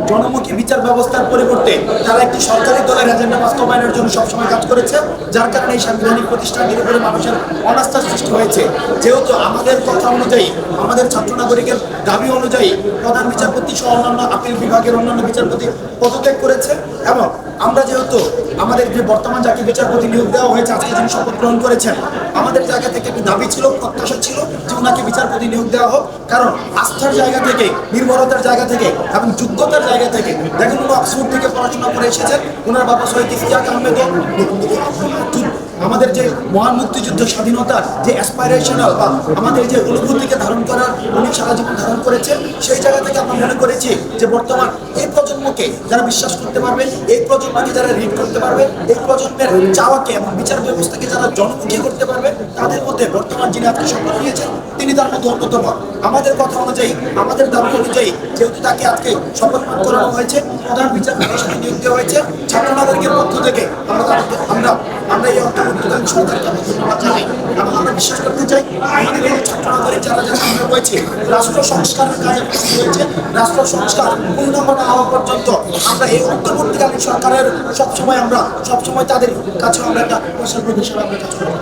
জনমুখী বিচার ব্যবস্থার পরিবর্তে তারা একটি সরকারি দলের এজেন্ডা বাস্তবায়নের জন্য সবসময় কাজ করেছে, যার কারণে এই সাংবিধানিক প্রতিষ্ঠানটির উপরে মানুষের অনাস্থার সৃষ্টি হয়েছে। যেহেতু আমাদের কথা অনুযায়ী, আমাদের ছাত্র নাগরিকের দাবি অনুযায়ী প্রধান বিচারপতি সহ অন্যান্য আপিল বিভাগের অন্যান্য বিচারপতি পদত্যাগ করেছে, এবং আমরা যেহেতু আমাদের যে বর্তমান যাকে বিচারপতি নিয়োগ দেওয়া হয়েছে, আজকে যিনি শপথ গ্রহণ করেছেন, আমাদের জায়গা থেকে একটি দাবি ছিল, প্রত্যাশা ছিল যে ওনাকে বিচারপতি নিয়োগ দেওয়া হোক। কারণ আস্থার জায়গা থেকে, নির্ভরতার জায়গা থেকে এবং যোগ্যতার জায়গা থেকে, দেখেন উনি অক্সফোর্ড থেকে পড়াশোনা করে এসেছেন, ওনার বাবা শহীদ ইফতিয়াক আহমেদও আমাদের যে মহান মুক্তিযুদ্ধ স্বাধীনতার যে অ্যাসপাইরেশনাল বা আমাদের যে অনুভূতিকে ধারণ করার উনি সারা জীবন ধারণ করেছেন। সেই জায়গা থেকে আমরা মনে করেছি যে বর্তমান এই প্রজন্মকে যারা বিশ্বাস করতে পারবে, এই প্রজন্মকে যারা রিড করতে পারবে, এই প্রজন্মের চাওয়াকে এবং বিচার ব্যবস্থাকে যারা জনমুখী করতে পারবে, তাদের মধ্যে বর্তমান যিনি আজকে শপথ নিয়েছেন তিনি তার মধ্যে অন্যতম। আমাদের কথা অনুযায়ী, আমাদের দাবি অনুযায়ী যেহেতু তাকে আজকে শপথ পাঠ করানো হয়েছে, প্রধান বিচারপতি হিসেবে নিয়োগ দেওয়া হয়েছে, ছাত্র নাগরিকের পক্ষ থেকে আমরা এই অন্তর্বর্তীকালীন সরকারকে ধন্যবাদ জানাই এবং আমরা বিশ্বাস করতে চাই আমাদের এই ছাত্র নাগরিক যারা সামনে রয়েছে রাষ্ট্র সংস্কারের কাজে প্রস্তুত হয়েছে। রাষ্ট্র সংস্কার পূর্ণাঙ্গ না হওয়া পর্যন্ত আমরা এই অন্তর্বর্তীকালীন সরকারের সবসময় তাদের কাছে আমরা একটা প্রসার হিসেবে আমরা কাজ করব।